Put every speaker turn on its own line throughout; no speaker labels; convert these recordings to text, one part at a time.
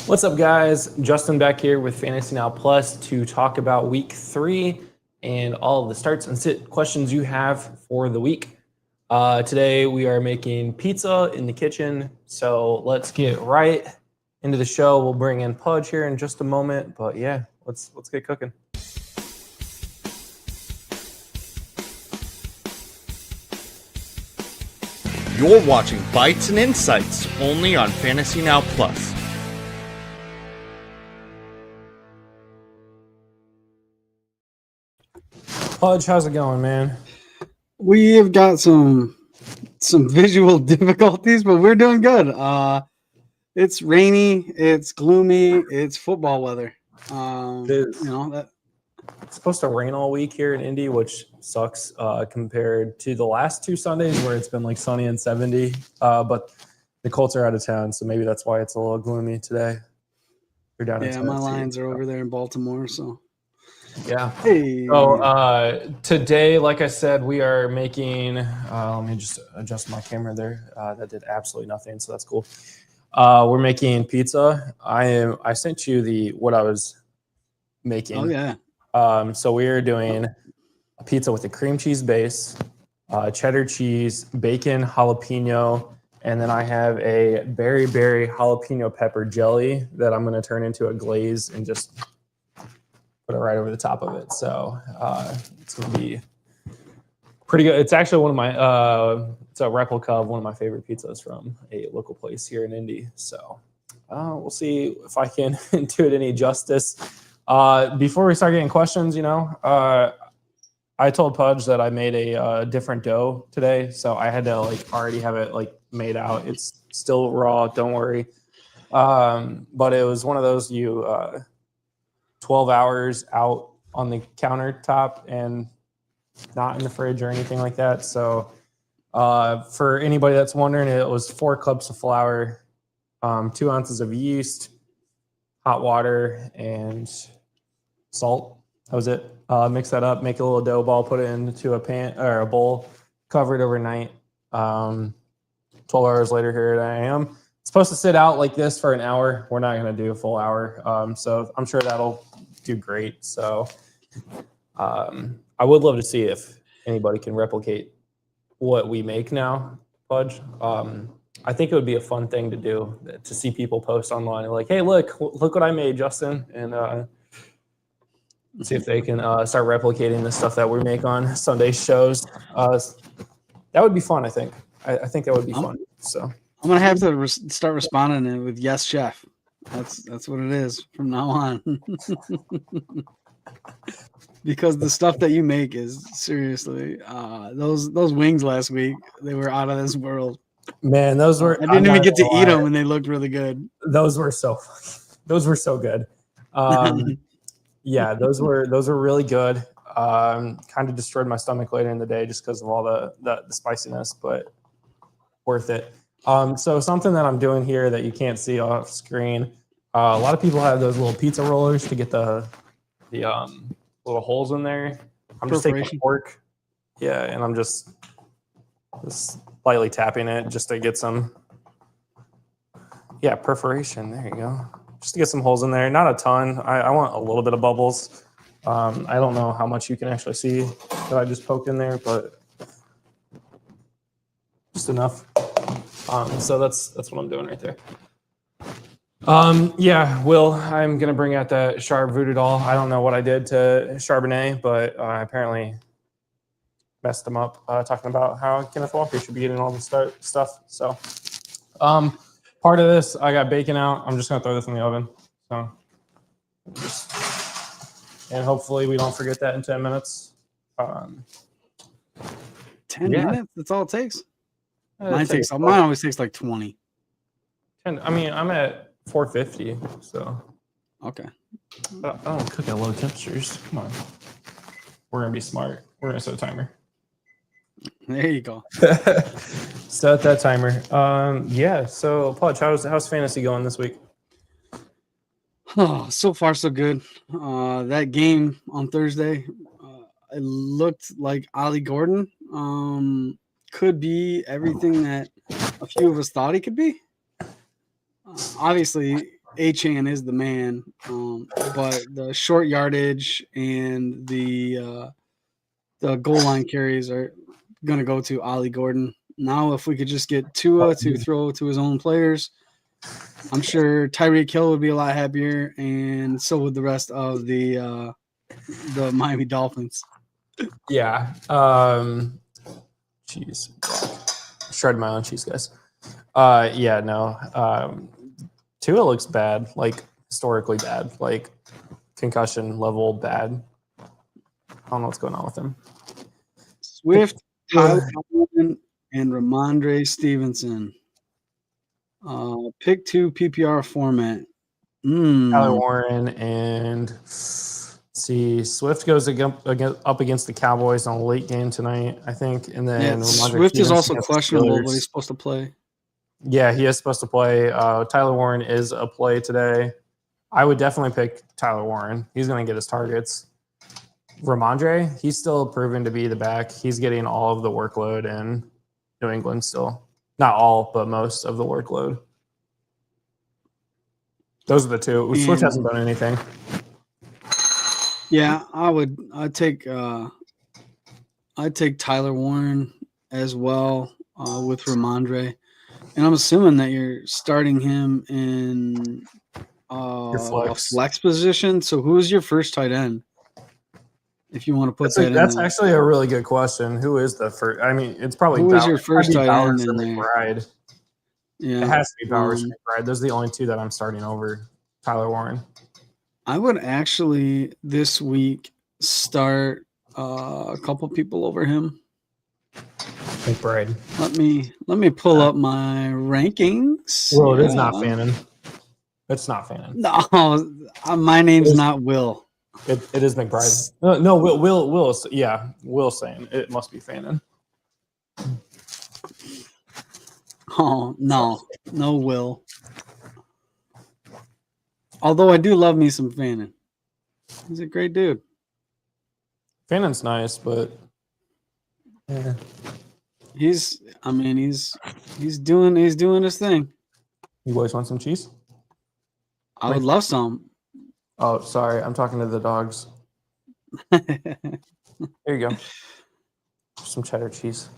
What's up, guys? Justin back here with Fantasy Now Plus to talk about week 3 and all of the starts and sit questions you have for the week. Today we are making pizza in the kitchen, so let's get right into the show. We'll bring in Pudge here in just a moment, but yeah, let's get cooking.
You're watching Bites and Insights only on Fantasy Now Plus.
Pudge, how's it going, man?
We have got some visual difficulties, but we're doing good. It's rainy, it's gloomy, it's football weather.
It's supposed to rain all week here in Indy, which sucks compared to the last 2 Sundays where it's been like sunny and 70. But the Colts are out of town, so maybe that's why it's a little gloomy today. We're down in Tennessee.
My Lions are over there in Baltimore, so.
Yeah.
Hey.
So today, like I said, we are making. Let me just adjust my camera there. That did absolutely nothing, so that's cool. We're making pizza. I sent you what I was making.
Oh yeah.
So we are doing a pizza with a cream cheese base, cheddar cheese, bacon, jalapeno, and then I have a berry jalapeno pepper jelly that I'm going to turn into a glaze and just put it right over the top of it. So it's going to be pretty good. It's actually one of my it's a replica of one of my favorite pizzas from a local place here in Indy. So we'll see if I can do it any justice. Before we start getting questions, I told Pudge that I made a different dough today, so I had to already have it made out. It's still raw, don't worry. But it was one of those 12 hours out on the countertop and not in the fridge or anything like that. So for anybody that's wondering, it was 4 cups of flour, 2 ounces of yeast, hot water, and salt. That was it. Mix that up, make a little dough ball, put it into a pan or a bowl, cover it overnight. 12 hours later, here I am. It's supposed to sit out like this for an hour. We're not going to do a full hour. So I'm sure that'll do great. So I would love to see if anybody can replicate what we make now, Pudge. I think it would be a fun thing to do, to see people post online like, hey, look what I made, Justin. And see if they can start replicating the stuff that we make on Sunday shows. That would be fun, I think. I think that would be fun. So
I'm gonna have to start responding with "Yes, Chef." That's what it is from now on. Because the stuff that you make is seriously those wings last week, they were out of this world.
Man, those were.
I didn't even get to eat them, and they looked really good.
Those were so good. Yeah, those were really good. Kind of destroyed my stomach later in the day just because of all the spiciness, but worth it. So something that I'm doing here that you can't see off screen. A lot of people have those little pizza rollers to get the little holes in there. I'm just taking a fork, and I'm just lightly tapping it just to get some perforation. There you go. Just to get some holes in there, not a ton. I want a little bit of bubbles. I don't know how much you can actually see that I just poked in there, but just enough. So that's what I'm doing right there. Will, I'm gonna bring out that Char Voodoo doll. I don't know what I did to Charbonnet, but I apparently messed him up. Talking about how Kenneth Walker should be getting all the stuff. So, part of this, I got bacon out. I'm just gonna throw this in the oven. So, and hopefully we don't forget that in 10 minutes.
10 minutes? That's all it takes. Mine always takes like 20.
10. I mean, I'm at 450, so.
Okay.
I don't cook at low temperatures. Come on. We're gonna be smart. We're gonna set a timer.
There you go.
Set that timer. So Pudge, how's fantasy going this week?
Oh, so far so good. That game on Thursday, it looked like Ollie Gordon could be everything that a few of us thought he could be. Obviously, Achan is the man, but the short yardage and the goal line carries are going to go to Ollie Gordon. Now, if we could just get Tua to throw to his own players, I'm sure Tyreek Hill would be a lot happier, and so would the rest of the Miami Dolphins.
Yeah. Cheese. Shredded my own cheese, guys. Yeah, no. Tua looks bad, like historically bad, like concussion level bad. I don't know what's going on with him.
Swift, Tyler Allen, and Ramondre Stevenson. Pick 2 PPR format.
Tyler Warren and see Swift goes up against the Cowboys on a late game tonight, I think, and then
Swift is also questionable, but he's supposed to play.
Yeah, he is supposed to play. Tyler Warren is a play today. I would definitely pick Tyler Warren. He's going to get his targets. Ramondre, he's still proven to be the back. He's getting all of the workload in New England still. Not all, but most of the workload. Those are the two. Swift hasn't done anything.
Yeah, I'd take Tyler Warren as well with Ramondre. And I'm assuming that you're starting him in a flex position. So who is your first tight end? If you want to put
that's actually a really good question. Who is the first? I mean, it's probably
who is your first tight end in there?
McBride. Yeah, it has to be Bowers and McBride. Those are the only two that I'm starting over Tyler Warren.
I would actually this week start a couple people over him.
McBride.
Let me pull up my rankings.
Well, it is not Fannin. It's not Fannin.
No, my name's not Will.
It is McBride. No, Will. Yeah, Will saying it must be Fannin.
Oh no Will. Although I do love me some Fannin. He's a great dude.
Fannin's nice, but yeah.
He's doing his thing.
You boys want some cheese?
I would love some.
Oh, sorry. I'm talking to the dogs. Here you go. Some cheddar cheese.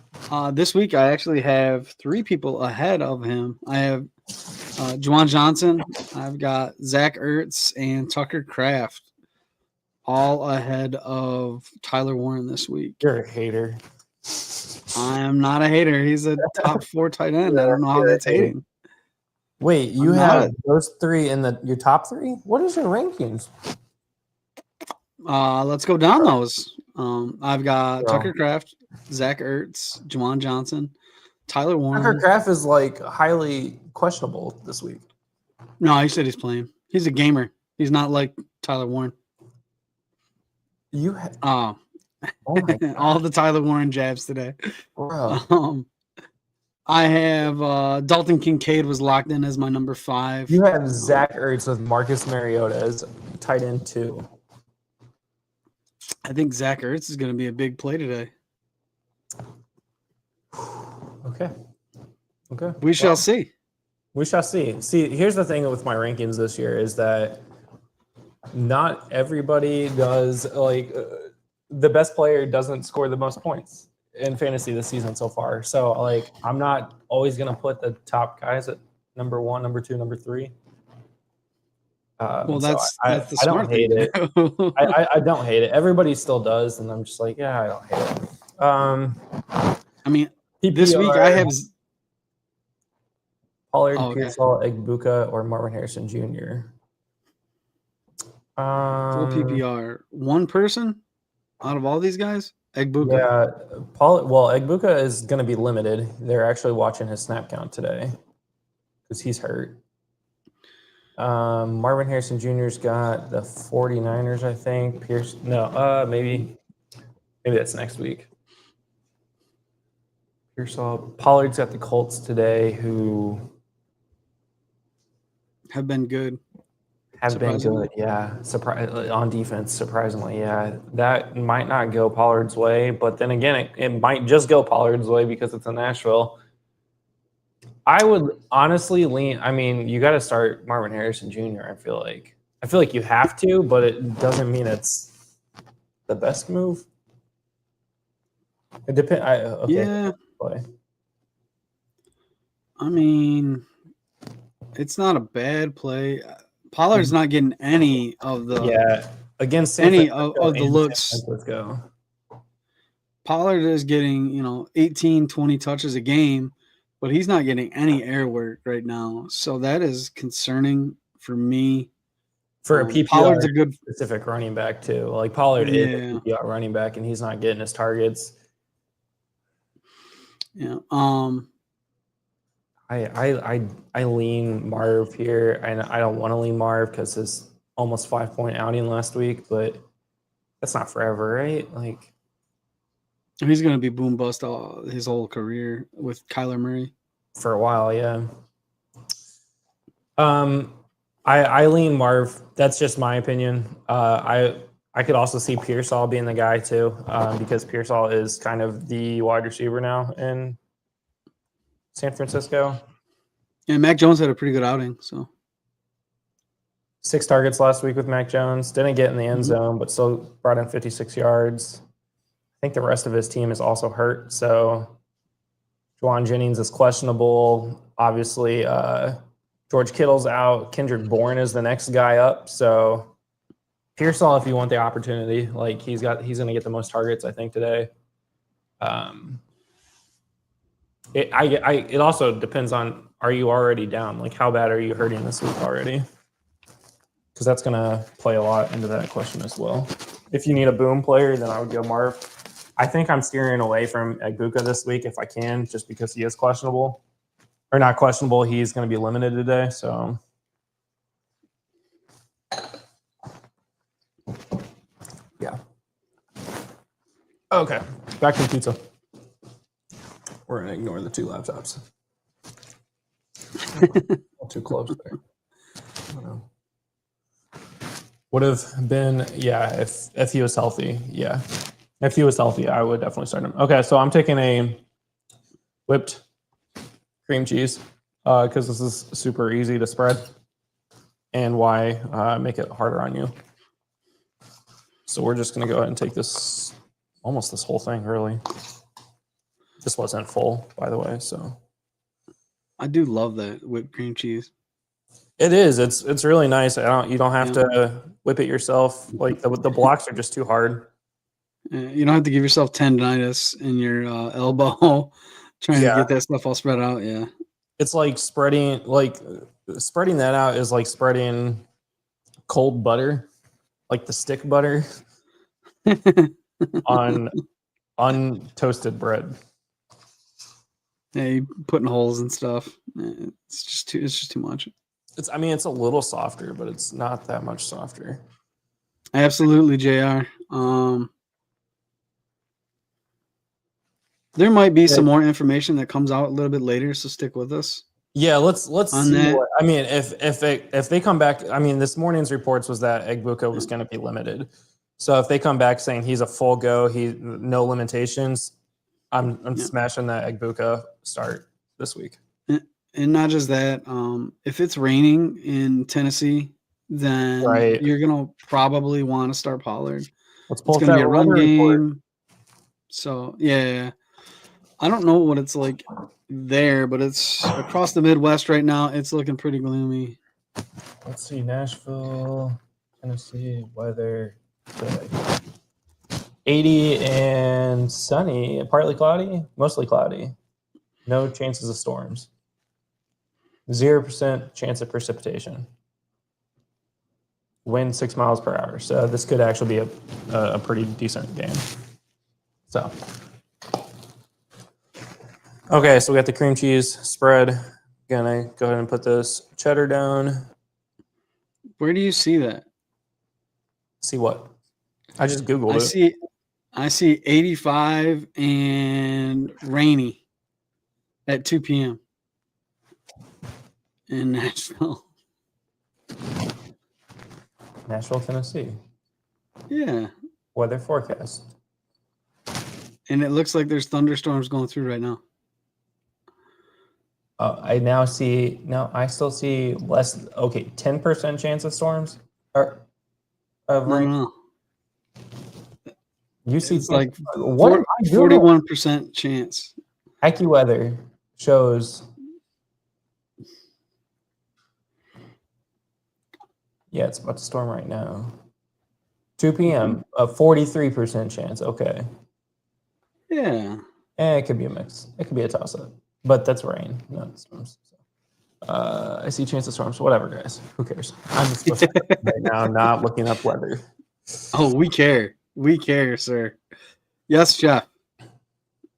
This week, I actually have 3 people ahead of him. I have Juwan Johnson. I've got Zach Ertz and Tucker Kraft, all ahead of Tyler Warren this week.
You're a hater.
I am not a hater. He's a top 4 tight end. I don't know how that's hating.
Wait, you have those 3 in your top 3? What is your rankings?
Let's go down those. I've got Tucker Kraft, Zach Ertz, Juwan Johnson, Tyler Warren.
Tucker Kraft is like highly questionable this week.
No, he said he's playing. He's a gamer. He's not like Tyler Warren.
You have
all the Tyler Warren jabs today.
Bro.
I have Dalton Kincaid was locked in as my number 5.
You have Zach Ertz with Marcus Mariota as tight end 2.
I think Zach Ertz is going to be a big play today.
Okay.
We shall see.
We shall see. See, here's the thing with my rankings this year is that not everybody does the best player doesn't score the most points in fantasy this season so far. So I'm not always going to put the top guys at number 1, number 2, number 3.
Well, that's the smart
thing. I don't hate it. I don't hate it. Everybody still does, and I'm just like, yeah, I don't hate it.
I mean, this week I have
Pollard, Pearsall, Egbuka, or Marvin Harrison Jr.
Full PPR. One person out of all these guys? Egbuka.
Yeah, Egbuka is going to be limited. They're actually watching his snap count today because he's hurt. Marvin Harrison Jr.'s got the 49ers, I think. Maybe that's next week. Pollard's got the Colts today, who
have been good.
Yeah. On defense, surprisingly, yeah. That might not go Pollard's way, but then again, it might just go Pollard's way because it's in Nashville. I would honestly lean. I mean, you got to start Marvin Harrison Jr. I feel like you have to, but it doesn't mean it's the best move. It depends. Okay.
Yeah,
Play.
I mean, it's not a bad play. Pollard's not getting any of the
Yeah, against San
any
Francisco
of the
and
looks.
San Francisco.
Pollard is getting 18, 20 touches a game, but he's not getting any air work right now. So that is concerning for me.
For a PPR
Pollard's a good
specific running back too. Like Pollard is a PPR running back, and he's not getting his targets.
Yeah.
I lean Marv here, and I don't want to lean Marv because his almost 5-point outing last week, but that's not forever, right? Like
he's going to be boom bust his whole career with Kyler Murray
for a while, yeah. I lean Marv. That's just my opinion. I could also see Pearsall being the guy too, because Pearsall is kind of the wide receiver now in San Francisco.
And Mac Jones had a pretty good outing. So
6 targets last week with Mac Jones. Didn't get in the end zone, but still brought in 56 yards. I think the rest of his team is also hurt. So Juwan Jennings is questionable. Obviously, George Kittle's out. Kendrick Bourne is the next guy up. So Pearsall, if you want the opportunity, like he's going to get the most targets, I think, today. It also depends on, are you already down? Like how bad are you hurting this week already? Because that's going to play a lot into that question as well. If you need a boom player, then I would go Marv. I think I'm steering away from Egbuka this week if I can, just because he is questionable. Or not questionable, he's going to be limited today. So, yeah. Okay, back to the pizza. We're going to ignore the 2 laptops. Too close there. I don't know. Would have been, yeah, if he was healthy, yeah. If he was healthy, I would definitely start him. Okay, so I'm taking a whipped cream cheese because this is super easy to spread. And why make it harder on you? So we're just going to go ahead and take this, almost this whole thing, really. This wasn't full, by the way, so.
I do love that whipped cream cheese.
It is. It's really nice. You don't have to whip it yourself. Like the blocks are just too hard.
You don't have to give yourself tendonitis in your elbow trying to get that stuff all spread out. Yeah.
It's like spreading that out is like spreading cold butter, like the stick butter on untoasted bread.
Yeah, you putting holes and stuff. It's just too much.
It's a little softer, but it's not that much softer.
Absolutely, JR. There might be some more information that comes out a little bit later, so stick with us.
Yeah, let's see. If they come back, this morning's reports was that Egbuka was going to be limited. So if they come back saying he's a full go, no limitations, I'm smashing that Egbuka start this week.
And not just that, if it's raining in Tennessee, then you're gonna probably want to start Pollard.
Let's pull
it's gonna be a run game.
Report.
So yeah. I don't know what it's like there, but it's across the Midwest right now. It's looking pretty gloomy.
Let's see, Nashville, Tennessee weather today. 80 and sunny, partly cloudy, mostly cloudy. No chances of storms. 0% chance of precipitation. Wind 6 miles per hour. So this could actually be a pretty decent game. So. Okay, so we got the cream cheese spread. Gonna go ahead and put this cheddar down.
Where do you see that?
See what? I just Googled it.
I see 85 and rainy at 2 p.m. in Nashville.
Nashville, Tennessee.
Yeah.
Weather forecast.
And it looks like there's thunderstorms going through right now.
I still see less. Okay, 10% chance of storms of
No,
rain.
no.
You see,
It's like
what am I doing?
41% chance.
AccuWeather shows. Yeah, it's about to storm right now. 2 p.m. A 43% chance. Okay.
Yeah.
It could be a mix. It could be a toss-up. But that's rain, not storms. I see chance of storms. Whatever, guys. Who cares? I'm just listening right now, not looking up weather.
Oh, we care. We care, sir. Yes, Jeff.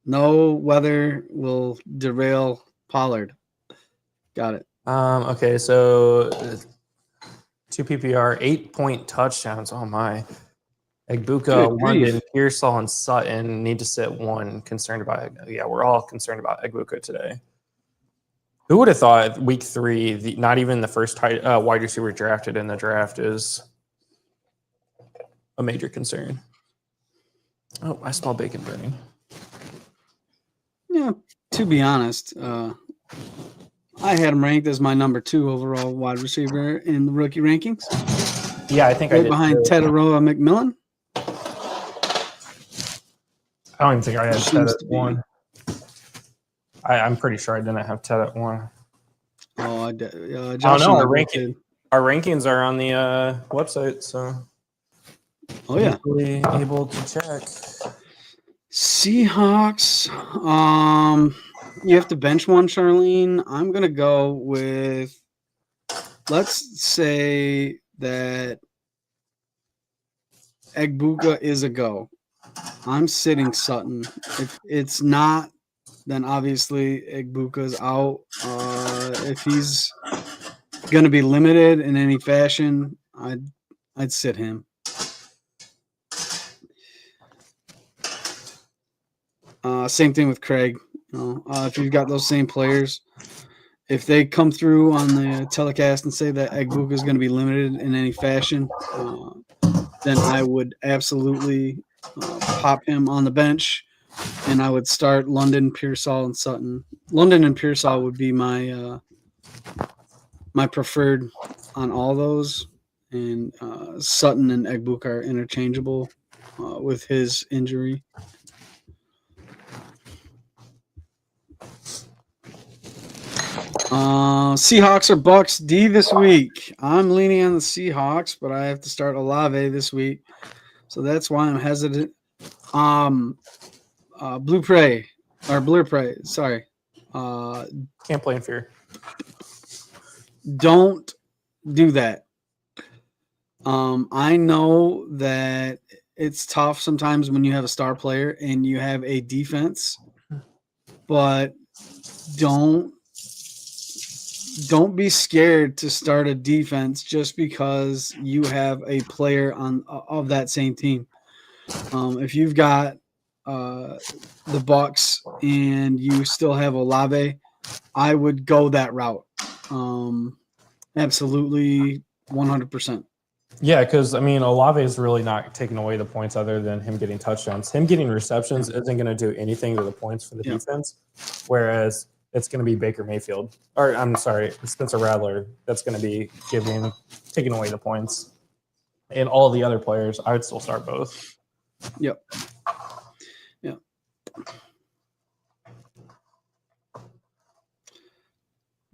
No weather will derail Pollard. Got it.
Okay, so 2 PPR, 8-point touchdowns. Oh my. Egbuka,
Good
London,
grief.
Pearsall, and Sutton need to sit one. Concerned about we're all concerned about Egbuka today. Who would have thought week 3, not even the first wide receiver drafted in the draft is a major concern. Oh, I smell bacon burning.
Yeah, to be honest, I had him ranked as my number 2 overall wide receiver in the rookie rankings.
Yeah, I think I
Right
did.
behind Ted Aroa McMillan.
I don't even think I had Ted
Seems
at
to be.
1. I'm pretty sure I didn't have Ted at 1.
Oh,
I
Josh
don't know.
and
Our rankings are on the website, so
Oh yeah,
easily able to check.
Seahawks. You have to bench one, Charlene. I'm gonna go with. Let's say that Egbuka is a go. I'm sitting Sutton. If it's not, then obviously Egbuka's out. If he's gonna be limited in any fashion, I'd sit him. Same thing with Craig. If you've got those same players, if they come through on the telecast and say that Egbuka is going to be limited in any fashion, then I would absolutely pop him on the bench, and I would start London, Pearsall, and Sutton. London and Pearsall would be my my preferred on all those, and Sutton and Egbuka are interchangeable with his injury. Seahawks or Bucks D this week. I'm leaning on the Seahawks, but I have to start Olave this week, so that's why I'm hesitant. Blue Prey. Sorry.
Can't play in fear.
Don't do that. I know that it's tough sometimes when you have a star player and you have a defense, but don't be scared to start a defense just because you have a player of that same team. If you've got the Bucks and you still have Olave, I would go that route. Absolutely, 100%.
Yeah, because Olave is really not taking away the points other than him getting touchdowns. Him getting receptions isn't going to do anything to the points for the defense, whereas it's going to be Baker Mayfield, or I'm sorry, Spencer Rattler. That's going to be taking away the points, and all the other players. I would still start both.
Yep.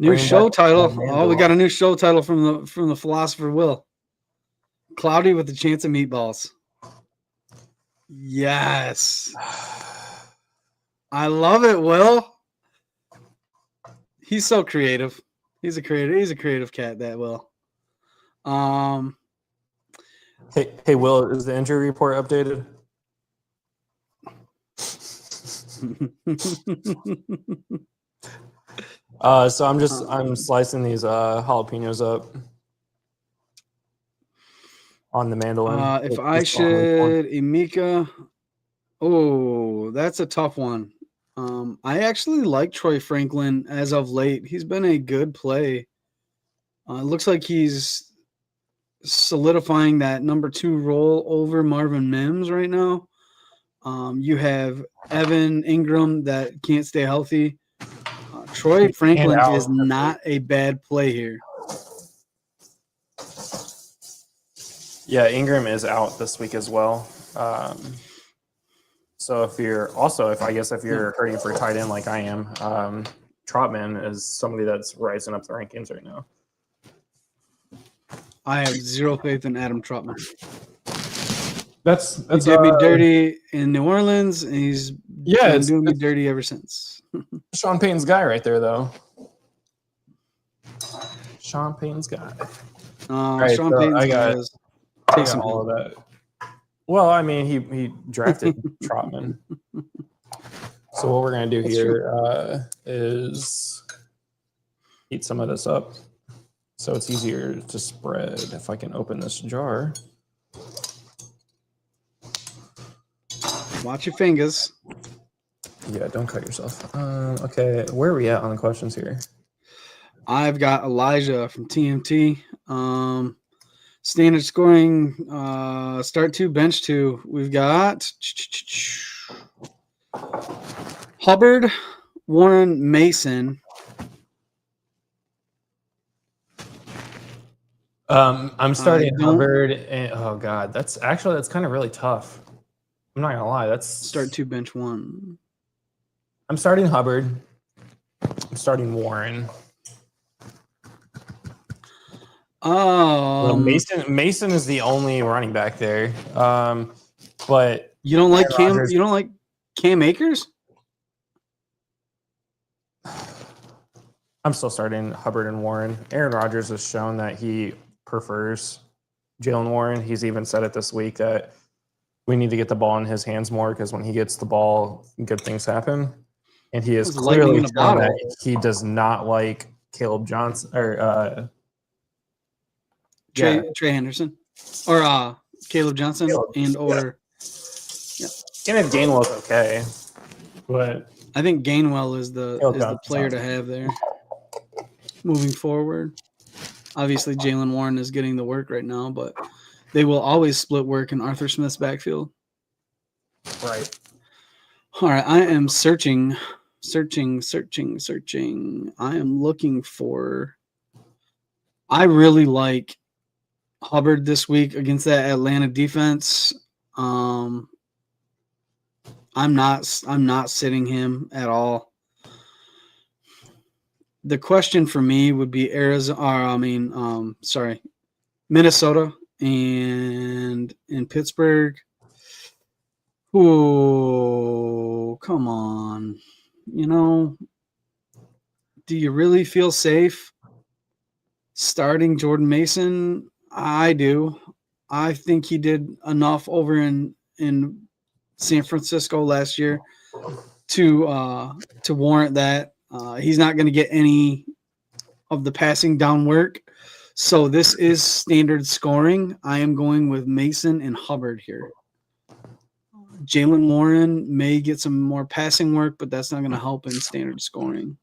New show title. Oh, we got a new show title from the philosopher Will. Cloudy with a chance of meatballs. Yes. I love it, Will. He's so creative. He's a creative cat, that Will.
Hey, Will, is the injury report updated? So I'm slicing these jalapenos up on the mandolin.
If I should Emeka, that's a tough one. I actually like Troy Franklin as of late. He's been a good play. It looks like he's solidifying that number 2 role over Marvin Mims right now. You have Evan Ingram that can't stay healthy. Troy Franklin
out.
is not a bad play here.
Yeah, Ingram is out this week as well. So if you're hurting for tight end like I am, Trotman is somebody that's rising up the rankings right now.
I have zero faith in Adam Trotman.
That's
he did me dirty in New Orleans, and he's been doing me dirty ever since.
Sean Payton's guy right there, though. Sean Payton's guy.
Right, Sean Payton's guy
takes all of that. Well, I mean, he drafted Trotman. So what we're gonna do here is heat some of this up, so it's easier to spread. If I can open this jar.
Watch your fingers.
Yeah, don't cut yourself. Okay, where are we at on the questions here?
I've got Elijah from TMT. Standard scoring, start 2, bench 2. We've got Hubbard, Warren, Mason.
I'm starting Hubbard. And, oh God, that's kind of really tough. I'm not gonna lie. That's
start 2, bench 1.
I'm starting Hubbard. I'm starting Warren.
Oh,
Mason is the only running back there. But
you don't like Cam? Rodgers, you don't like Cam Akers?
I'm still starting Hubbard and Warren. Aaron Rodgers has shown that he prefers Jalen Warren. He's even said it this week that we need to get the ball in his hands more because when he gets the ball, good things happen. And he is clearly shown that he does not like Caleb Johnson or
Trey Henderson or Caleb Johnson and
if Gainwell's okay, but
I think Gainwell is the player to have there moving forward. Obviously, Jalen Warren is getting the work right now, but they will always split work in Arthur Smith's backfield.
Right.
All right, I am searching. I am looking for. I really like Hubbard this week against that Atlanta defense. I'm not sitting him at all. The question for me would be Minnesota and in Pittsburgh. Oh, come on. Do you really feel safe starting Jordan Mason? I do. I think he did enough over in San Francisco last year to warrant that. He's not going to get any of the passing down work. So this is standard scoring. I am going with Mason and Hubbard here. Jalen Warren may get some more passing work, but that's not going to help in standard scoring.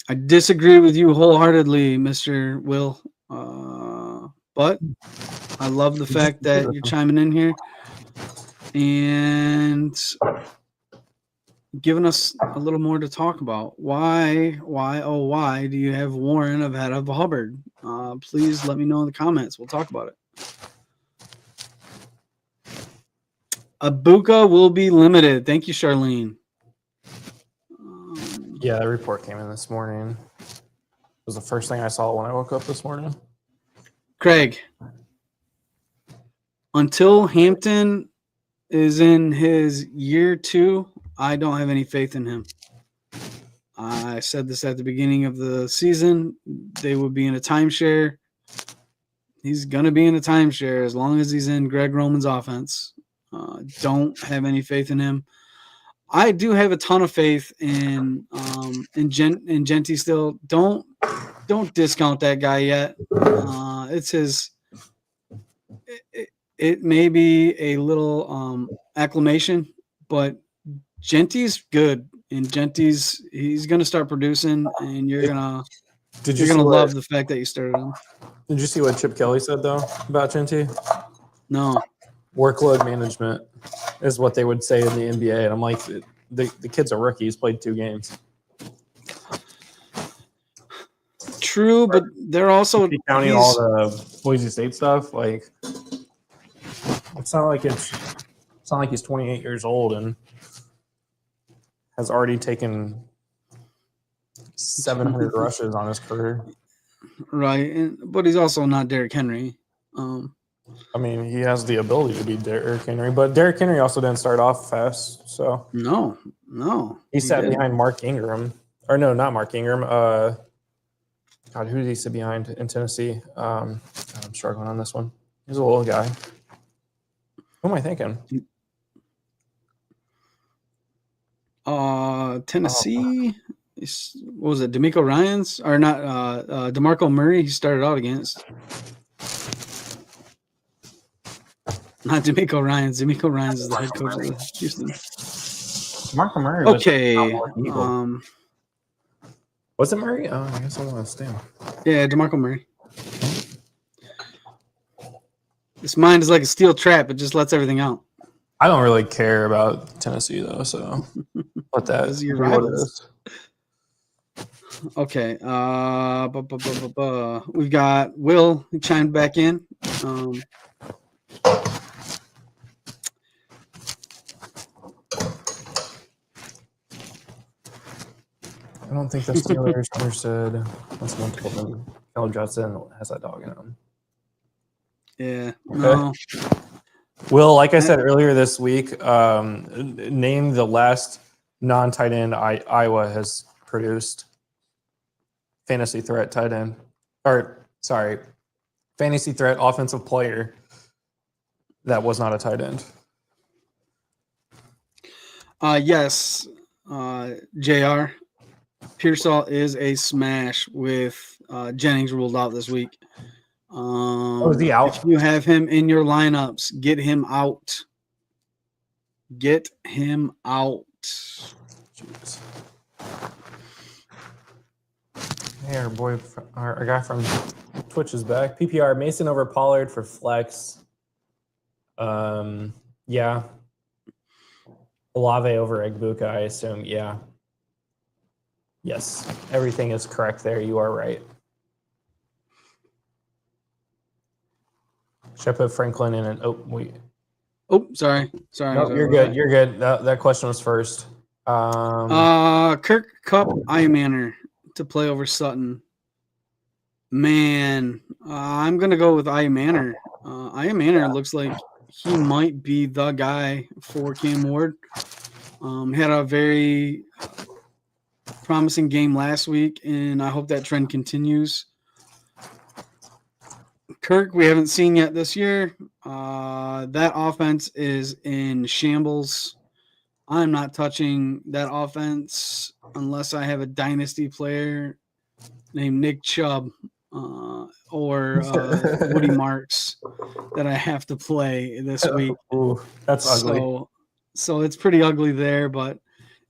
I disagree with you wholeheartedly, Mr. Will. But I love the fact that you're chiming in here and giving us a little more to talk about. Why do you have Warren ahead of Hubbard? Please let me know in the comments. We'll talk about it. Abuka will be limited. Thank you, Charlene.
Yeah, that report came in this morning. It was the first thing I saw when I woke up this morning.
Craig, until Hampton is in his year 2, I don't have any faith in him. I said this at the beginning of the season. They would be in a timeshare. He's going to be in a timeshare as long as he's in Greg Roman's offense. Don't have any faith in him. I do have a ton of faith in Genty still. Don't discount that guy yet. It's his. It may be a little acclamation, but Genty's good, and he's gonna start producing, and you're gonna love the fact that you started him.
Did you see what Chip Kelly said though about Genty?
No.
Workload management is what they would say in the NBA. And I'm like, the kid's a rookie. He's played 2 games.
True, but they're also
Counting all the Boise State stuff. Like, it's not like he's 28 years old and has already taken 700 rushes on his career.
Right, but he's also not Derrick Henry.
I mean, he has the ability to be Derrick Henry, but Derrick Henry also didn't start off fast. So
no,
he sat behind Mark Ingram, or no, not Mark Ingram. God, who did he sit behind in Tennessee? I'm struggling on this one. He's a little guy. Who am I thinking?
Tennessee. What was it? D'Amico Ryans or not? DeMarco Murray. He started out against. Not D'Amico Ryans. D'Amico Ryans is the head coach of Houston.
DeMarco Murray.
Okay.
Was it Murray? Oh, I guess I lost him.
Yeah, DeMarco Murray. This mind is like a steel trap. It just lets everything out.
I don't really care about Tennessee though, so let that.
Those are your rivals. Okay. We've got Will. He chimed back in.
I don't think the Steelers understood. Once someone told them Kel Judson has that dog in him.
Yeah.
Okay.
No.
Will, like I said earlier this week, name the last non-tight end Iowa has produced. Fantasy threat tight end. Fantasy threat offensive player that was not a tight end.
Yes. JR. Pearsall is a smash with Jennings ruled out this week.
Is he out?
If you have him in your lineups, get him out. Get him out.
Jeez. Hey, our guy from Twitch is back. PPR, Mason over Pollard for flex. Yeah. Olave over Egbuka, I assume. Yeah. Yes, everything is correct there. You are right. Should I put Franklin in an
Sorry.
No, you're good. You're good. That question was first.
Kirk Cup Manor to play over Sutton. Man, I'm gonna go with Manor. Manor looks like he might be the guy for Cam Ward. Had a very promising game last week, and I hope that trend continues. Kirk, we haven't seen yet this year. That offense is in shambles. I'm not touching that offense unless I have a dynasty player named Nick Chubb or Woody Marks that I have to play this week.
Ooh, that's ugly.
So it's pretty ugly there, but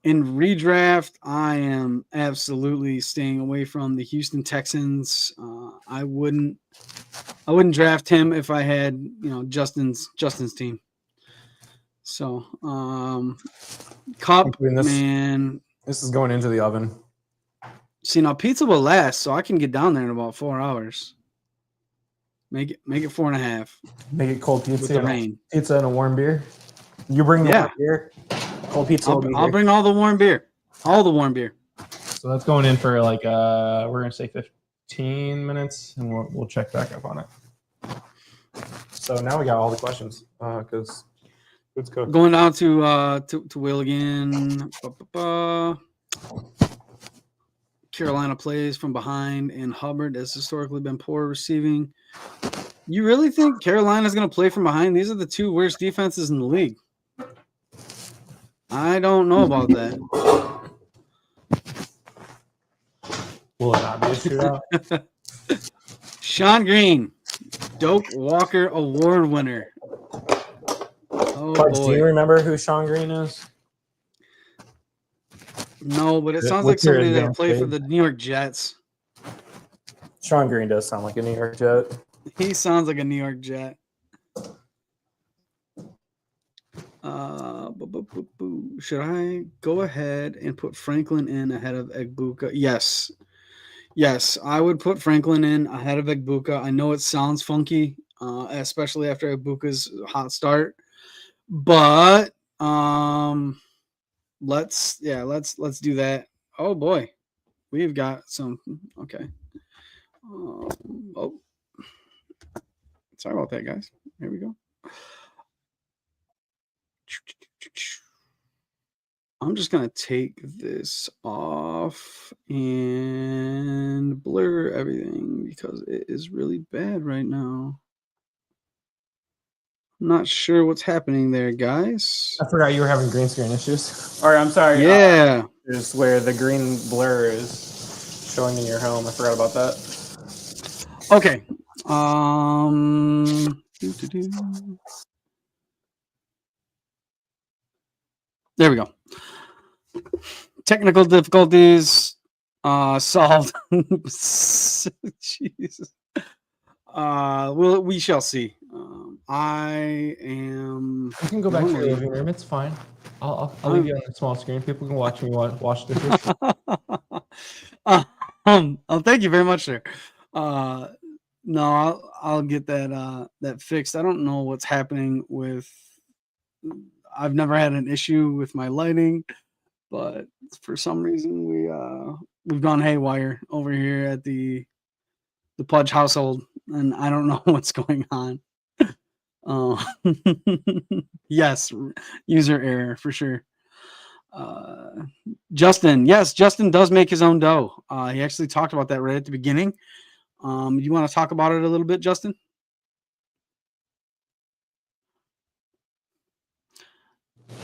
in redraft, I am absolutely staying away from the Houston Texans. I wouldn't draft him if I had, Justin's team. So, Cup, man.
This is going into the oven.
See, now pizza will last, so I can get down there in about 4 hours. Make it 4.5.
Make it cold pizza.
With the rain.
Pizza and a warm beer. You bring the warm beer. Cold pizza.
I'll bring all the warm beer. All the warm beer.
So that's going in for like we're gonna say 15 minutes, and we'll check back up on it. So now we got all the questions because it's cooked.
Going down to Will again. Carolina plays from behind, and Hubbard has historically been poor receiving. You really think Carolina's going to play from behind? These are the 2 worst defenses in the league. I don't know about that.
Will it not be a shootout?
Sean Green, Doak Walker Award winner. Oh,
Parks, do you remember who Sean Green is?
No, but it sounds like somebody that played for the New York Jets.
Sean Green does sound like a New York Jet.
He sounds like a New York Jet. Should I go ahead and put Franklin in ahead of Egbuka? Yes. Yes, I would put Franklin in ahead of Egbuka. I know it sounds funky, especially after Egbuka's hot start, but let's do that. Oh boy, we've got some. Okay. Oh, sorry about that, guys. Here we go. I'm just going to take this off and blur everything because it is really bad right now. I'm not sure what's happening there, guys.
I forgot you were having green screen issues. Or I'm sorry.
Yeah.
Is where the green blur is showing in your home. I forgot about that.
Okay. There we go. Technical difficulties solved. Jesus. We shall see. I am.
You can go back to your living room. It's fine. I'll leave you on the small screen. People can watch me watch this.
Thank you very much, sir. No, I'll get that fixed. I don't know what's happening with. I've never had an issue with my lighting, but for some reason we've gone haywire over here at the Pudge household, and I don't know what's going on. Yes, user error for sure. Justin, yes, Justin does make his own dough. He actually talked about that right at the beginning. You want to talk about it a little bit, Justin?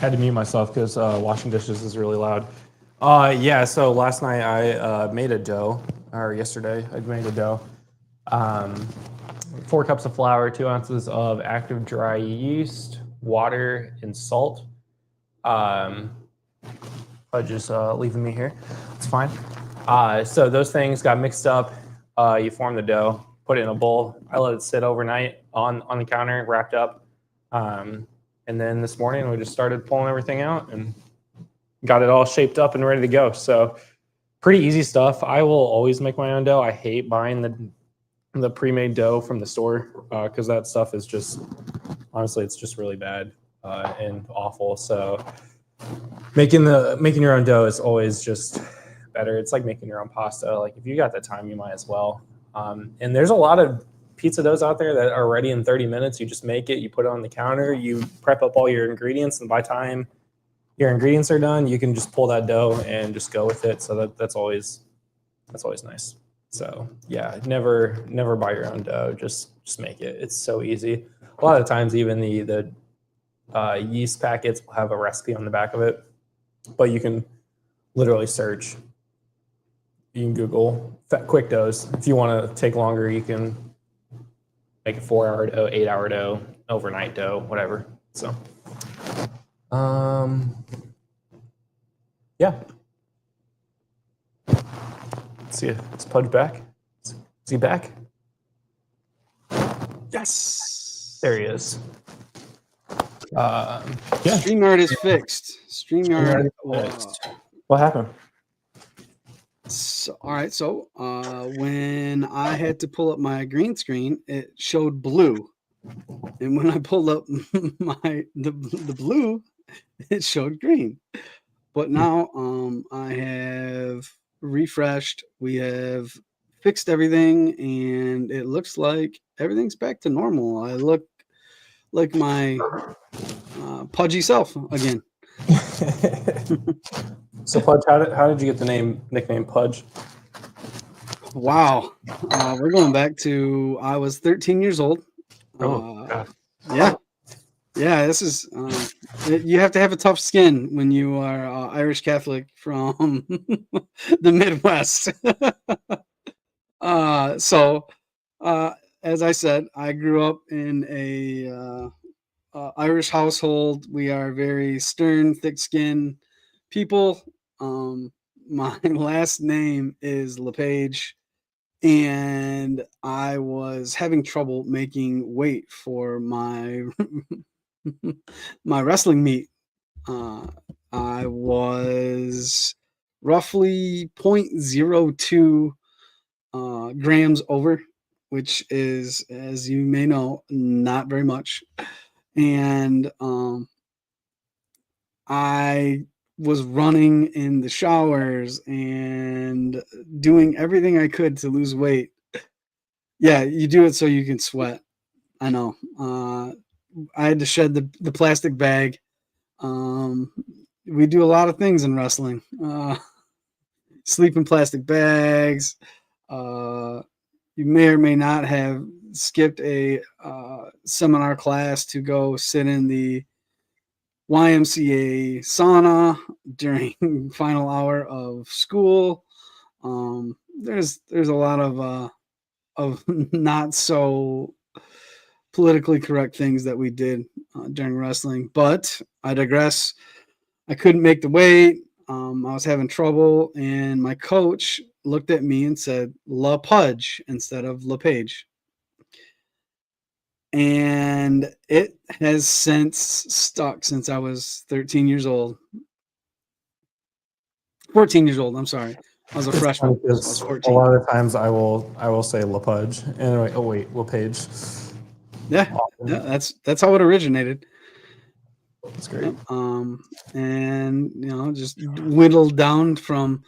Had to mute myself because washing dishes is really loud. Yeah, so last night I made a dough, or yesterday I made a dough. 4 cups of flour, 2 ounces of active dry yeast, water, and salt. Fudge is leaving me here. It's fine. So those things got mixed up. You form the dough, put it in a bowl. I let it sit overnight on the counter, wrapped up. And then this morning we just started pulling everything out and got it all shaped up and ready to go. So pretty easy stuff. I will always make my own dough. I hate buying the pre-made dough from the store because that stuff is just, honestly, it's just really bad and awful. So making your own dough is always just better. It's like making your own pasta. Like if you got the time, you might as well. And there's a lot of pizza doughs out there that are ready in 30 minutes. You just make it, you put it on the counter, you prep up all your ingredients, and by the time your ingredients are done, you can just pull that dough and just go with it. So that's always nice. So yeah, never buy your own dough. Just make it. It's so easy. A lot of times, even the yeast packets will have a recipe on the back of it, but you can literally search. You can Google quick doughs. If you want to take longer, you can make a 4-hour dough, 8-hour dough, overnight dough, whatever. So, yeah. Let's see, is Pudge back? Is he back?
Yes.
There he is. Yeah.
StreamYard is fixed. StreamYard.
What happened?
So, all right. So when I had to pull up my green screen, it showed blue, and when I pulled up the blue, it showed green. But now I have refreshed. We have fixed everything, and it looks like everything's back to normal. I look like my pudgy self again.
So Pudge, how did you get the nickname Pudge?
Wow, we're going back to I was 13 years old. Yeah. This is you have to have a tough skin when you are Irish Catholic from the Midwest. So as I said, I grew up in a Irish household. We are very stern, thick-skinned people. My last name is LePage, and I was having trouble making weight for my my wrestling meet I was roughly 0.02 grams over, which is, as you may know, not very much. And I was running in the showers and doing everything I could to lose weight. Yeah, you do it so you can sweat. I know. I had to shed the plastic bag. We do a lot of things in wrestling. Sleep in plastic bags. You may or may not have skipped a seminar class to go sit in the YMCA sauna during final hour of school. There's a lot of not so politically correct things that we did during wrestling, but I digress. I couldn't make the weight. I was having trouble, and my coach looked at me and said "La Pudge" instead of "La Page," and it has since stuck since I was 13 years old. 14 years old. I'm sorry. I was a
It's
freshman.
funny
So I was
'cause a
14.
lot of times I will say LePudge. Anyway, oh wait, LePage.
Yeah,
Awesome.
yeah, that's how it originated.
That's great.
And just whittled down from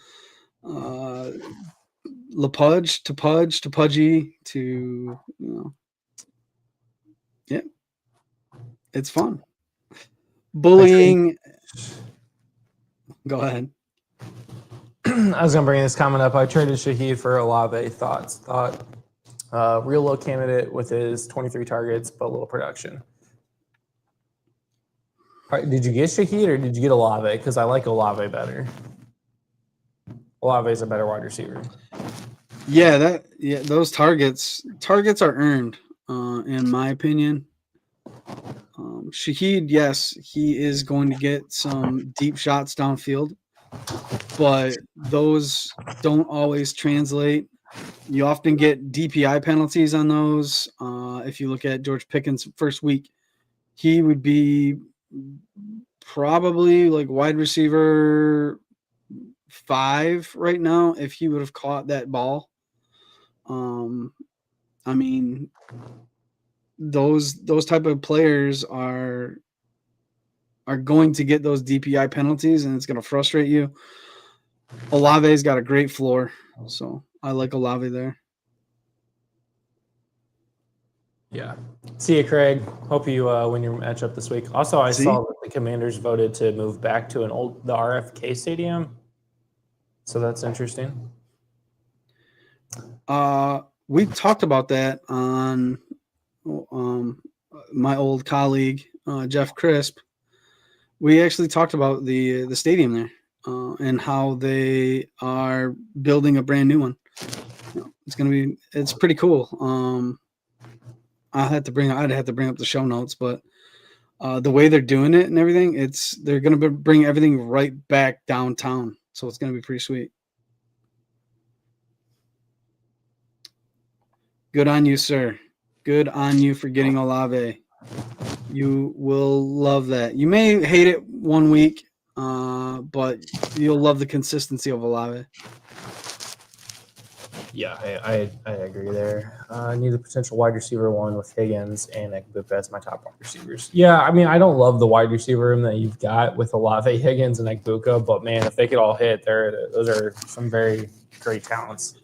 LaPudge to Pudge to Pudgy to yeah, it's fun. Bullying. Go ahead.
I was gonna bring this comment up. I traded Shahid for Olave. Thought real low candidate with his 23 targets, but little production. All right, did you get Shahid or did you get Olave? Because I like Olave better. Olave is a better wide receiver.
Yeah, those targets are earned, in my opinion. Shahid, yes, he is going to get some deep shots downfield, but those don't always translate. You often get DPI penalties on those. If you look at George Pickens' first week, he would be probably like wide receiver 5 right now if he would have caught that ball. I mean, those type of players are going to get those DPI penalties, and it's going to frustrate you. Olave's got a great floor, so I like Olave there.
Yeah. See you, Craig. Hope you win your matchup this week. Also, I saw that the Commanders voted to move back to the RFK Stadium, so that's interesting.
We talked about that on my old colleague Jeff Crisp. We actually talked about the stadium there and how they are building a brand new one. It's pretty cool. I'd have to bring up the show notes, but the way they're doing it and everything, they're going to bring everything right back downtown, so it's going to be pretty sweet. Good on you, sir. Good on you for getting Olave. You will love that. You may hate it 1 week, but you'll love the consistency of Olave.
Yeah, I agree there. I need a potential wide receiver one with Higgins and Ekbuka as my top wide receivers. Yeah, I mean, I don't love the wide receiver room that you've got with Olave, Higgins, and Ekbuka, but man, if they could all hit, those are some very great talents.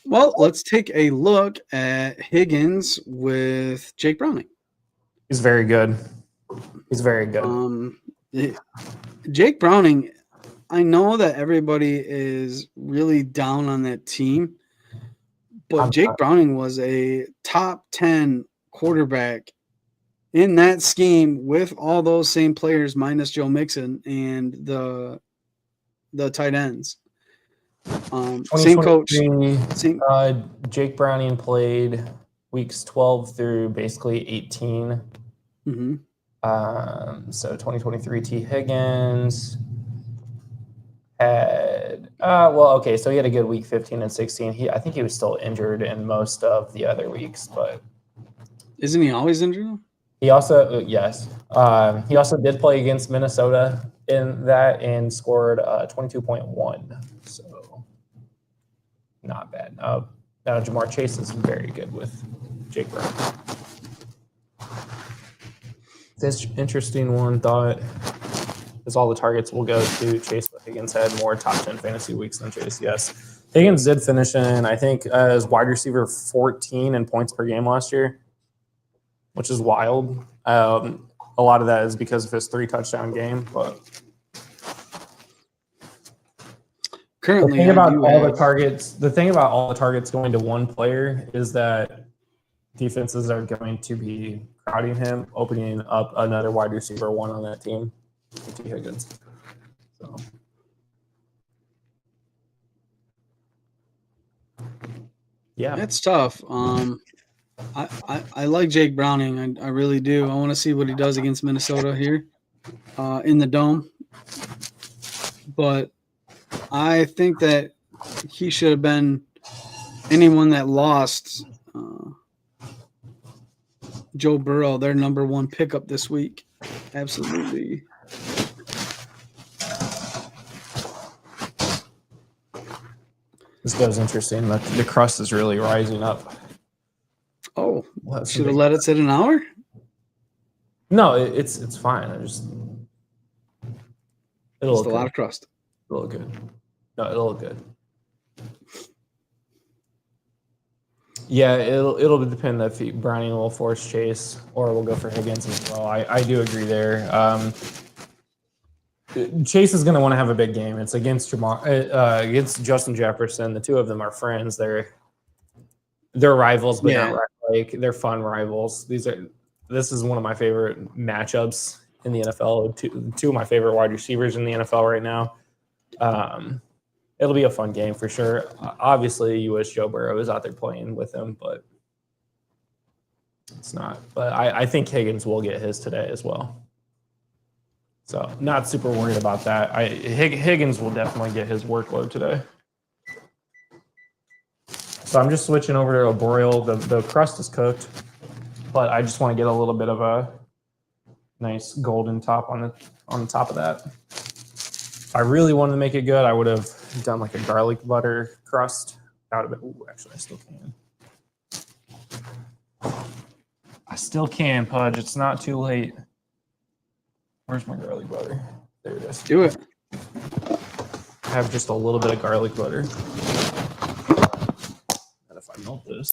Well, let's take a look at Higgins with Jake Browning.
He's very good. He's very good.
Jake Browning, I know that everybody is really down on that team, but Jake Browning was a top 10 quarterback in that scheme with all those same players minus Joe Mixon and the tight ends. Same coach.
Jake Browning played weeks 12 through basically 18.
Mm-hmm.
So 2023 T. Higgins had so he had a good week 15 and 16. I think he was still injured in most of the other weeks, but
isn't he always injured?
He also yes. He also did play against Minnesota in that and scored 22.1. So not bad. Jamar Chase is very good with Jake Brown. This interesting one thought is all the targets will go to Chase, but Higgins had more top 10 fantasy weeks than Chase. Yes. Higgins did finish in, I think, as wide receiver 14 in points per game last year, which is wild. A lot of that is because of his 3 touchdown game, but
Currently,
the thing about all
have,
the targets, going to one player is that defenses are going to be crowding him, opening up another wide receiver 1 on that team, T. Higgins. So. Yeah,
it's tough. I like Jake Browning. I really do. I want to see what he does against Minnesota here in the Dome. But I think that he should have been anyone that lost Joe Burrow, their number 1 pickup this week. Absolutely.
This goes interesting. The crust is really rising up.
Oh, should have let it sit an hour?
No, it's fine. It'll look
a lot of crust.
It'll look good. No, it'll look good. Yeah, it'll depend if Browning will force Chase or we'll go for Higgins as well. I do agree there. Chase is going to want to have a big game. It's against against Justin Jefferson. The two of them are friends. They're rivals, but not like they're fun rivals. This is one of my favorite matchups in the NFL. Two of my favorite wide receivers in the NFL right now. It'll be a fun game for sure. Obviously, you wish Joe Burrow was out there playing with him, but it's not. But I think Higgins will get his today as well. So not super worried about that. Higgins will definitely get his workload today. So I'm just switching over to a broil. The crust is cooked, but I just want to get a little bit of a nice golden top on the top of that. If I really wanted to make it good, I would have done like a garlic butter crust. That would have been. Ooh, actually, I still can. I still can, Pudge. It's not too late. Where's my garlic butter? There it is.
Do it.
I have just a little bit of garlic butter. And if I melt this,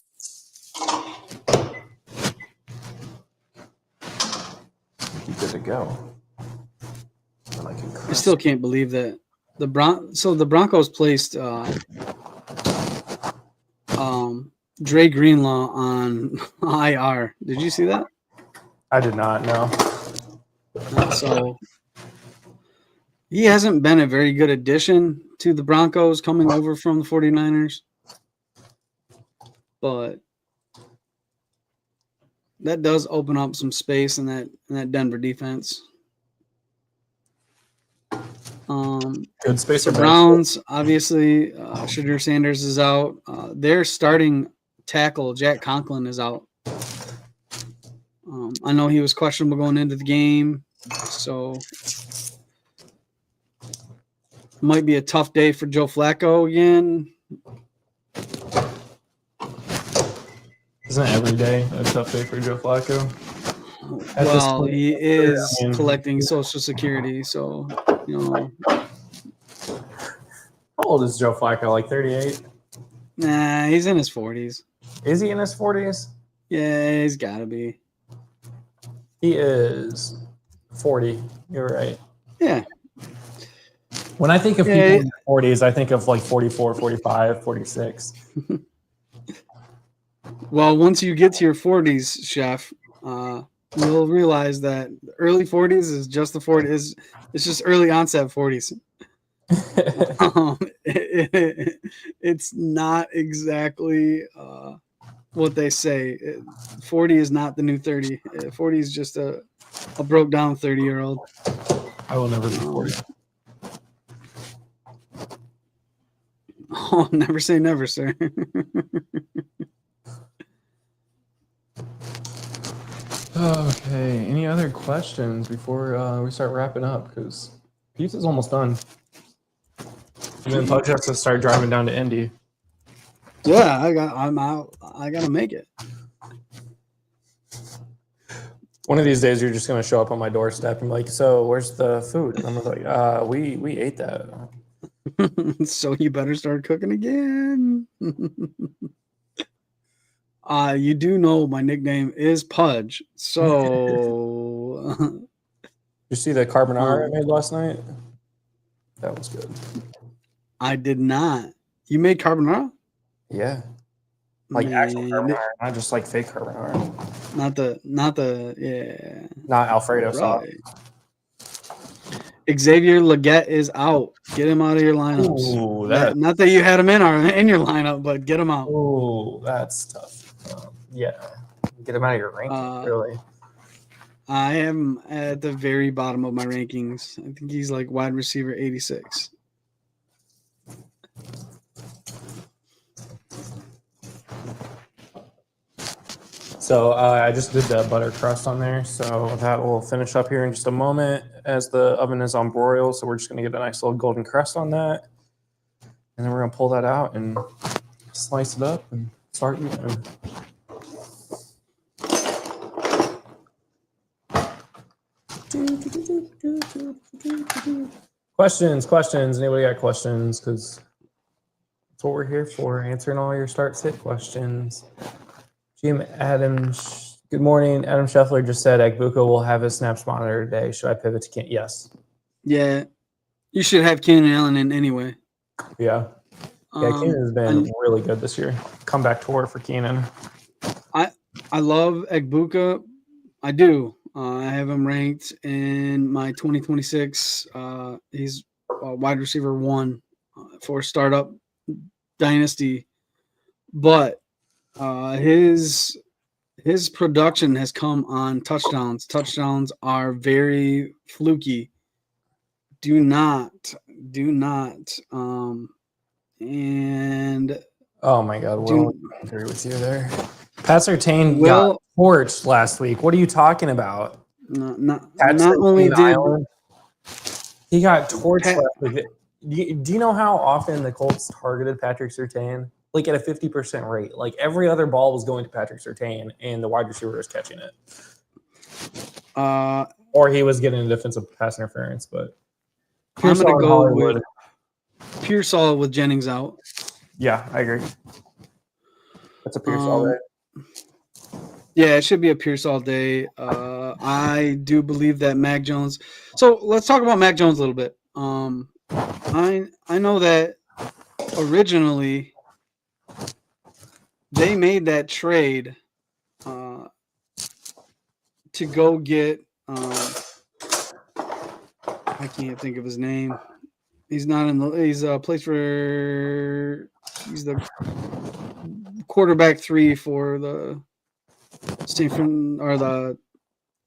be good to go.
I still can't believe that the Broncos placed Dre Greenlaw on IR. Did you see that?
I did not know.
So he hasn't been a very good addition to the Broncos coming over from the 49ers. But that does open up some space in that Denver defense.
Good space
for Browns, obviously, Shadur Sanders is out. Their starting tackle, Jack Conklin, is out. I know he was questionable going into the game, so might be a tough day for Joe Flacco again.
Isn't every day a tough day for Joe Flacco?
Well, he is collecting Social Security, so,
How old is Joe Flacco? Like 38?
Nah, he's in his 40s.
Is he in his 40s?
Yeah, he's got to be.
He is 40. You're right.
Yeah.
When I think of people in their 40s, I think of like 44, 45, 46.
Well, once you get to your 40s, Chef, you'll realize that early 40s is just the 40s. It's just early onset 40s. It's not exactly what they say. 40 is not the new 30. 40 is just a broke down 30-year-old.
I will never be 40.
Oh, never say never, sir.
Okay. Any other questions before we start wrapping up? Because pizza's almost done. And then Pudge has to start driving down to Indy.
Yeah, I'm out. I gotta make it.
One of these days, you're just gonna show up on my doorstep and be like, "So, where's the food?" And I'm like, we ate that."
So you better start cooking again. You do know my nickname is Pudge. So
You see the carbonara I made last night? That was good.
I did not. You made carbonara?
Yeah, like actual
Man,
carbonara, not just like fake carbonara.
not the yeah.
Not Alfredo sauce.
Right. Xavier Leggett is out. Get him out of your lineups.
Ooh,
Not that you had him in your lineup, but get him out.
Ooh, that's tough. Yeah, get him out of your rankings, really.
I am at the very bottom of my rankings. I think he's like wide receiver 86.
So I just did the butter crust on there, so that will finish up here in just a moment as the oven is on broil. So we're just going to get a nice little golden crust on that, and then we're going to pull that out and slice it up and start eating. Questions. Anybody got questions? Because that's what we're here for, answering all your start sit questions. Jim Adams, good morning. Adam Scheffler just said Egbuka will have his snaps monitored today. Should I pivot to Keenan? Yes.
Yeah, you should have Keenan Allen in anyway.
Yeah. Yeah, Keenan has been really good this year. Comeback tour for Keenan.
I love Egbuka. I do. I have him ranked in my 2026. He's wide receiver 1 for startup dynasty, but his production has come on touchdowns. Touchdowns are very fluky. Do not. And
oh my God, Will, I agree with you there. Pat Surtain got torched last week. What are you talking about?
Not only did Island,
he got torched last week. Do you know how often the Colts targeted Patrick Surtain? Like at a 50% rate. Like every other ball was going to Patrick Surtain, and the wide receiver was catching it. Or he was getting a defensive pass interference. But
I'm going to go with Pearsall with Jennings out.
Yeah, I agree. That's a Pearsall day.
Yeah, it should be a Pearsall day. I do believe that Mac Jones. So let's talk about Mac Jones a little bit. I know that originally they made that trade to go get I can't think of his name. He's not in the. He's plays for. He's the quarterback 3 for the Stanford or the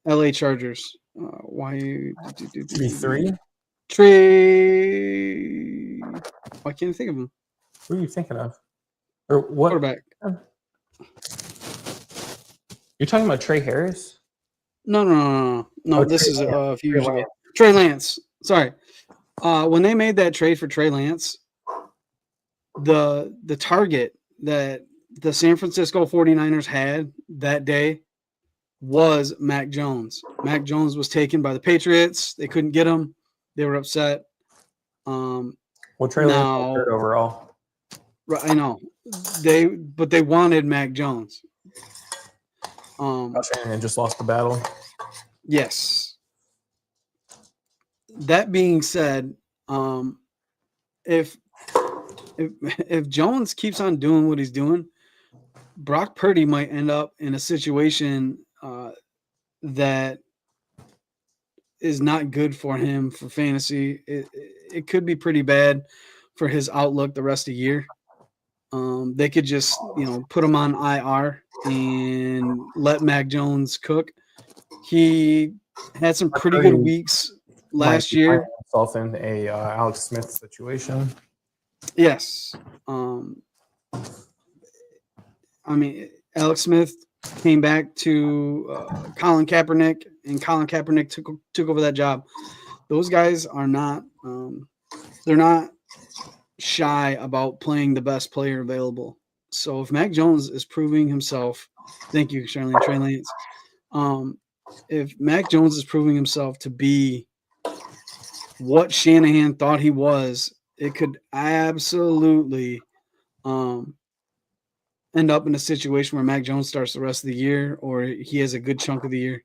LA Chargers. Why?
3?
Trey. Why can't I think of him?
Who are you thinking of? Or what?
Quarterback.
You're talking about Trey Harris?
No. This is a few years ago. Trey Lance. Sorry. When they made that trade for Trey Lance, the target that the San Francisco 49ers had that day was Mac Jones. Mac Jones was taken by the Patriots. They couldn't get him. They were upset.
Well, Trey Lance was third overall.
Right, I know. They wanted Mac Jones.
Shanahan just lost the battle.
Yes. That being said, if Jones keeps on doing what he's doing, Brock Purdy might end up in a situation that is not good for him for fantasy. It could be pretty bad for his outlook the rest of the year. They could just put him on IR and let Mac Jones cook. He had some pretty good weeks last year.
Himself in a Alex Smith situation.
Yes. I mean, Alex Smith came back to Colin Kaepernick, and Colin Kaepernick took over that job. Those guys are not they're not shy about playing the best player available. So if Mac Jones is proving himself, thank you, Charlene Trey Lance. If Mac Jones is proving himself to be what Shanahan thought he was, it could absolutely end up in a situation where Mac Jones starts the rest of the year, or he has a good chunk of the year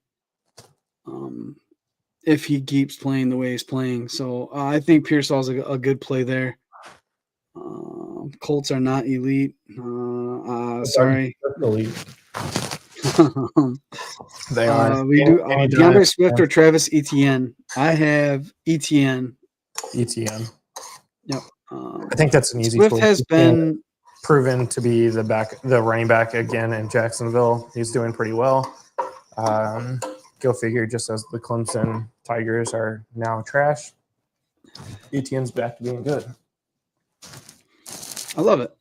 if he keeps playing the way he's playing. So I think Pearsall's a good play there. Colts are not elite. Sorry.
Elite. They are.
We do DeAndre Swift or Travis Etienne. I have Etienne.
ETN.
Yep.
I think that's an easy.
Swift has been
proven to be the running back again in Jacksonville. He's doing pretty well. Go figure. Just as the Clemson Tigers are now trash, ETN's back to being good.
I love it.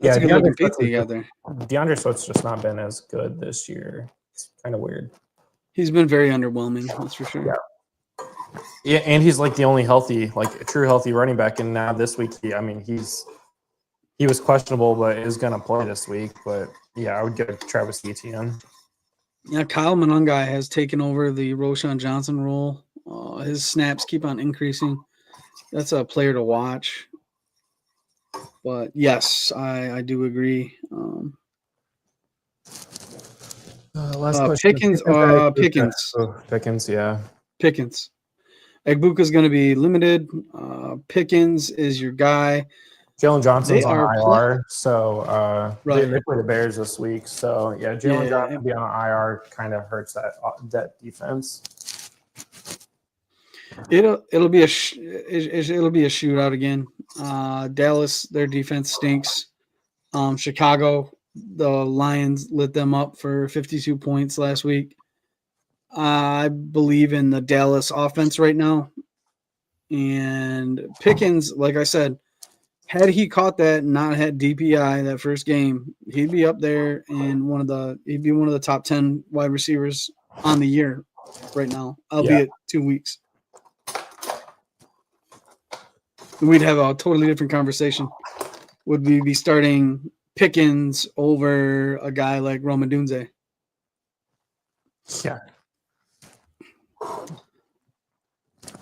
That's a good looking pizza you got there.
DeAndre Swift's just not been as good this year. It's kind of weird.
He's been very underwhelming, that's for sure.
Yeah, and he's like the only healthy, like true healthy running back. And now this week, he was questionable, but is going to play this week. But yeah, I would give Travis Etienne.
Yeah, Kyle Monangai has taken over the Roshan Johnson role. His snaps keep on increasing. That's a player to watch. But yes, I do agree.
Last question.
Pickens.
Pickens, yeah.
Pickens. Egbuka's going to be limited. Pickens is your guy.
Jalen Johnson's on IR, so they play the Bears this week. So yeah, Jalen Johnson being on IR kind of hurts that defense.
It'll be a shootout again. Dallas, their defense stinks. Chicago, the Lions lit them up for 52 points last week. I believe in the Dallas offense right now. And Pickens, like I said, had he caught that and not had DPI that first game, he'd be up there and he'd be one of the top 10 wide receivers on the year right now, albeit 2 weeks. We'd have a totally different conversation. Would we be starting Pickens over a guy like Roma Dunze?
Yeah.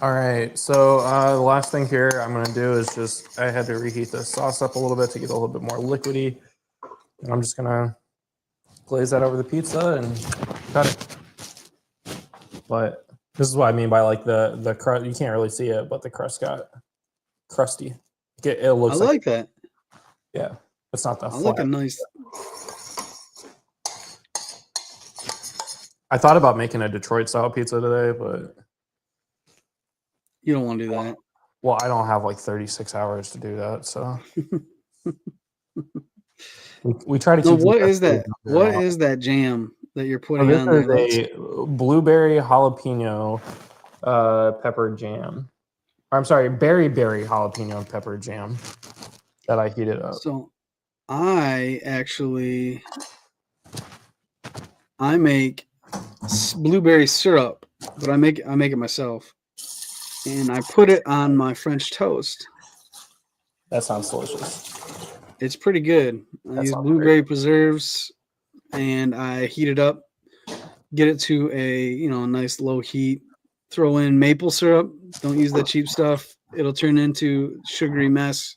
All right. So the last thing here I'm going to do is I had to reheat the sauce up a little bit to get a little bit more liquidy. And I'm just going to glaze that over the pizza and cut it. But this is what I mean by like the crust. You can't really see it, but the crust got crusty. It looks
like that.
Yeah. It's not that
I like a nice.
I thought about making a Detroit style pizza today, but
you don't want to do that.
Well, I don't have like 36 hours to do that, so we try to keep.
What is that? What is that jam that you're putting on there?
This is a blueberry jalapeno pepper jam. I'm sorry, berry jalapeno pepper jam that I heated up.
So I make blueberry syrup, but I make it myself. And I put it on my French toast.
That sounds delicious.
It's pretty good. I use blueberry preserves, and I heat it up, get it to a nice low heat. Throw in maple syrup. Don't use the cheap stuff. It'll turn into sugary mess.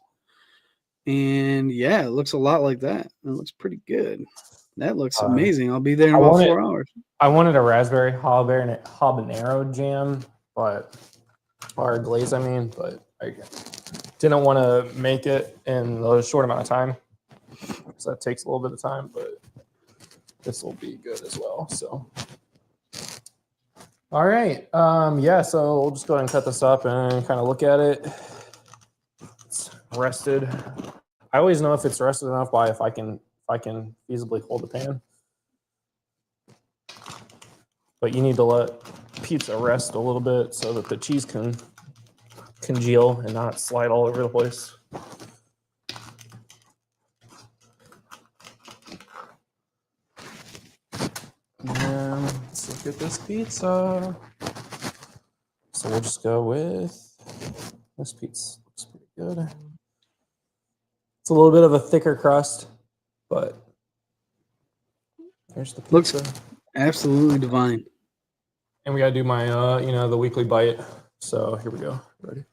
And yeah, it looks a lot like that. It looks pretty good. That looks amazing. I'll be there in about 4 hours.
I wanted a raspberry habanero jam, or glaze, but I didn't want to make it in a short amount of time. So that takes a little bit of time, but this will be good as well. So, all right. So we'll just go ahead and cut this up and kind of look at it. It's rested. I always know if it's rested enough by if I can feasibly hold the pan. But you need to let pizza rest a little bit so that the cheese can congeal and not slide all over the place. get this pizza. So we'll just go with this pizza. Looks pretty good. It's a little bit of a thicker crust, but there's the pizza.
Looks absolutely divine.
And we gotta do my the weekly bite. So here we go. Ready?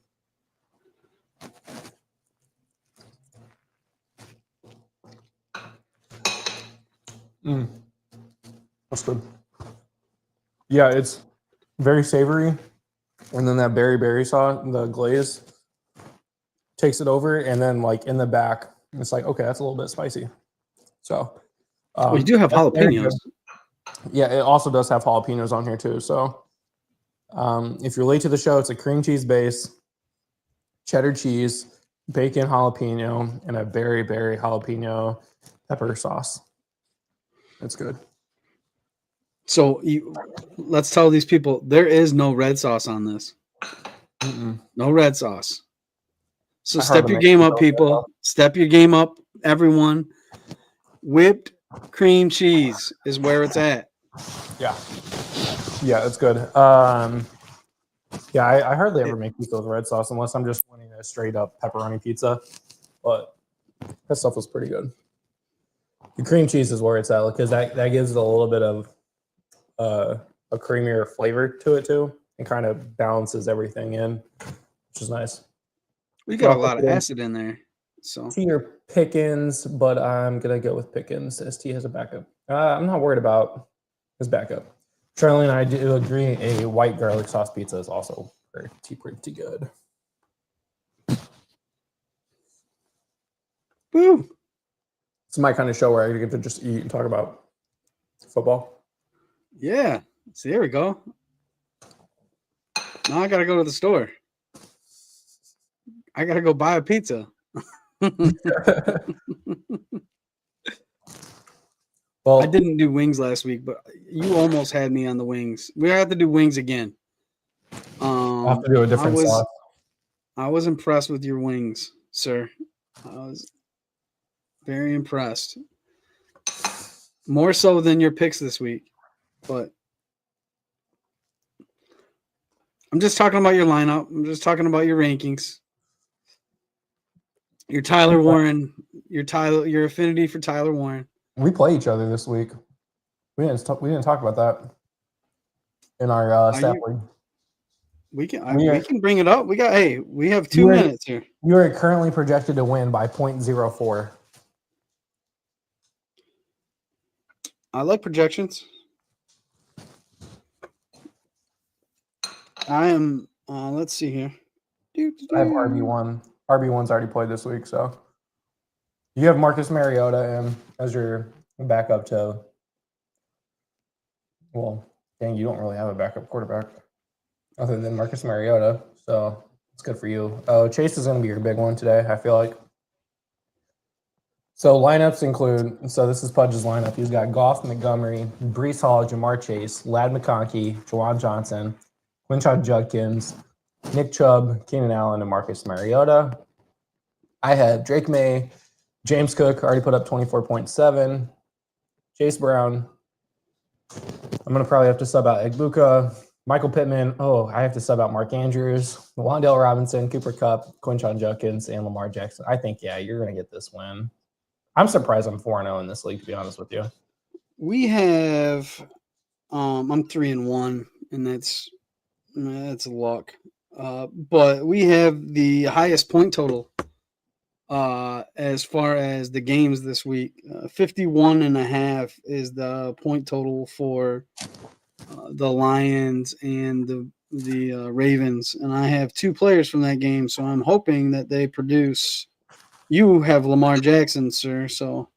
That's good. Yeah, it's very savory. And then that berry sauce, the glaze, takes it over. And then like in the back, it's like, okay, that's a little bit spicy. So
You do have jalapenos.
Yeah, it also does have jalapenos on here too. So if you're late to the show, it's a cream cheese base, cheddar cheese, bacon jalapeno, and a berry jalapeno pepper sauce. It's good.
So let's tell these people there is no red sauce on this. No red sauce. So step your game up, people. Step your game up, everyone. Whipped cream cheese is where it's at.
Yeah, it's good. Yeah, I hardly ever make pizza with red sauce unless I'm just wanting a straight up pepperoni pizza. But that stuff was pretty good. The cream cheese is where it's at because that gives it a little bit of a creamier flavor to it too, and kind of balances everything in, which is nice.
We got a lot of acid in there. So
Tea or Pickens, but I'm gonna go with Pickens. ST has a backup. I'm not worried about his backup. Charlie and I do agree a white garlic sauce pizza is also pretty good.
Woo!
It's my kind of show where I get to just eat and talk about football.
Yeah. So there we go. Now I gotta go to the store. I gotta go buy a pizza.
Well,
I didn't do wings last week, but you almost had me on the wings. We have to do wings again.
I'll have to do a different sauce.
I was impressed with your wings, sir. I was very impressed. More so than your picks this week. But I'm just talking about your lineup. I'm just talking about your rankings. Your Tyler Warren, your affinity for Tyler Warren.
We play each other this week. We didn't talk about that in our staff league.
We can bring it up. We have 2 minutes here.
You are currently projected to win by 0.04.
I like projections. I am. Let's see here.
I have RB1. RB1's already played this week, so you have Marcus Mariota as your backup to. Well, dang, you don't really have a backup quarterback other than Marcus Mariota, so it's good for you. Oh, Chase is going to be your big one today, I feel like. So lineups include, so this is Pudge's lineup. He's got Goff, Montgomery, Breece Hall, Jamar Chase, Ladd McConkey, Juwan Johnson, Quinshon Judkins, Nick Chubb, Keenan Allen, and Marcus Mariota. I had Drake May, James Cook, already put up 24.7, Chase Brown. I'm going to probably have to sub out Egbuka, Michael Pittman. Oh, I have to sub out Mark Andrews, Wan'Dale Robinson, Cooper Kupp, Quinshon Judkins, and Lamar Jackson. I think, yeah, you're going to get this win. I'm surprised I'm 4-0 in this league, to be honest with you.
We have, I'm 3-1, and that's luck. But we have the highest point total as far as the games this week. 51.5 is the point total for the Lions and the Ravens, and I have 2 players from that game, so I'm hoping that they produce. You have Lamar Jackson, sir. So,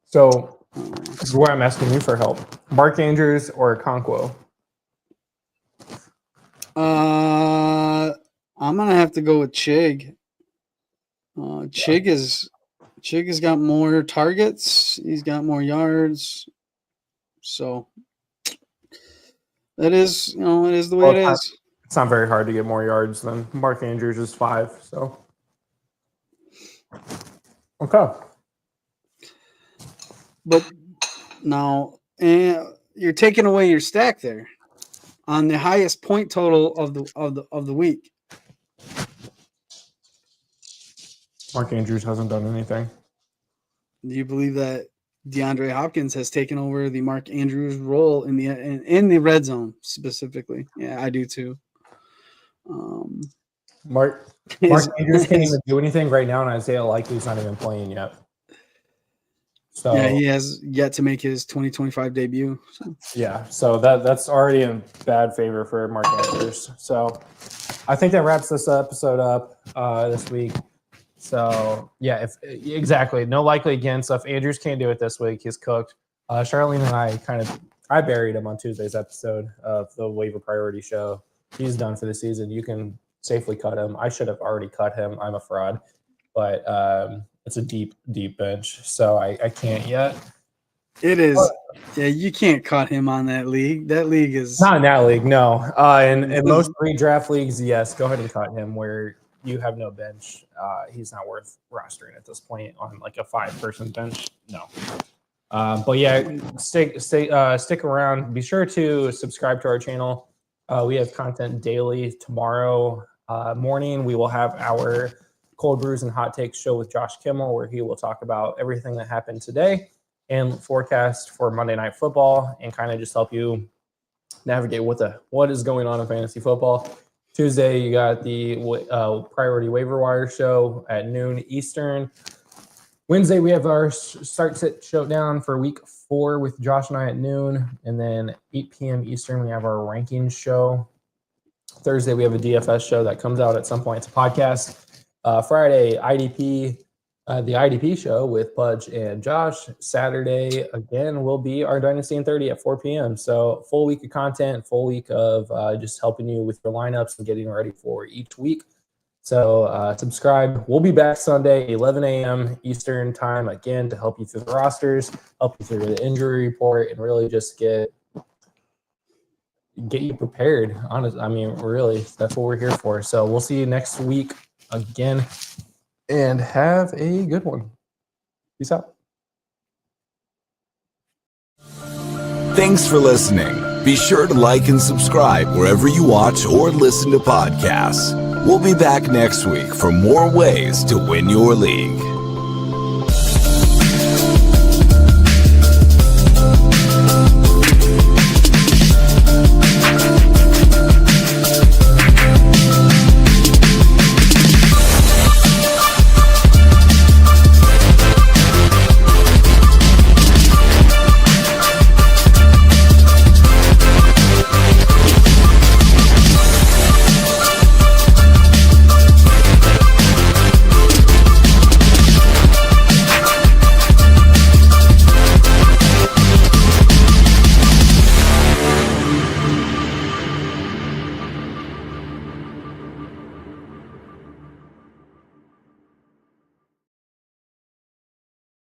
So, this is where I'm asking you for help. Mark Andrews or Okonkwo?
I'm gonna have to go with Chig. Chig has got more targets. He's got more yards. So it is the way it is.
It's not very hard to get more yards than Mark Andrews is 5. So, okay.
But now And you're taking away your stack there on the highest point total of the week.
Mark Andrews hasn't done anything.
Do you believe that DeAndre Hopkins has taken over the Mark Andrews role in the red zone specifically? Yeah, I do too.
Mark Andrews can't even do anything right now, and Isaiah Likely's not even playing yet. So
yeah, he has yet to make his 2025 debut.
So that's already in bad favor for Mark Andrews. So I think that wraps this episode up this week. So yeah, exactly, no Likely again. So if Andrews can't do it this week, he's cooked. Charlene and I buried him on Tuesday's episode of the Waiver Priority Show. He's done for the season. You can safely cut him. I should have already cut him. I'm a fraud, but it's a deep bench, so I can't yet.
It is. Yeah, you can't cut him on that league. That league is
not in that league. No. In most redraft leagues, yes, go ahead and cut him where you have no bench. He's not worth rostering at this point on like a 5-person bench. No. But yeah, stick around. Be sure to subscribe to our channel. We have content daily. Tomorrow morning, we will have our Cold Brews and Hot Takes show with Josh Kimmel, where he will talk about everything that happened today and forecast for Monday Night Football and kind of just help you navigate what is going on in fantasy football. Tuesday, you got the Priority Waiver Wire show at noon Eastern. Wednesday, we have our start-sit showdown for week 4 with Josh and I at noon. And then 8 p.m. Eastern, we have our rankings show. Thursday, we have a DFS show that comes out at some point. It's a podcast. Friday, IDP, the IDP show with Pudge and Josh. Saturday, again, will be our Dynasty in 30 at 4 p.m. So full week of content, full week of just helping you with your lineups and getting ready for each week. So subscribe. We'll be back Sunday, 11 a.m. Eastern time, again, to help you through the rosters, help you through the injury report, and really just get you prepared. Honestly, I mean, really, that's what we're here for. So we'll see you next week again, and have a good one. Peace out.
Thanks for listening. Be sure to like and subscribe wherever you watch or listen to podcasts. We'll be back next week for more ways to win your league.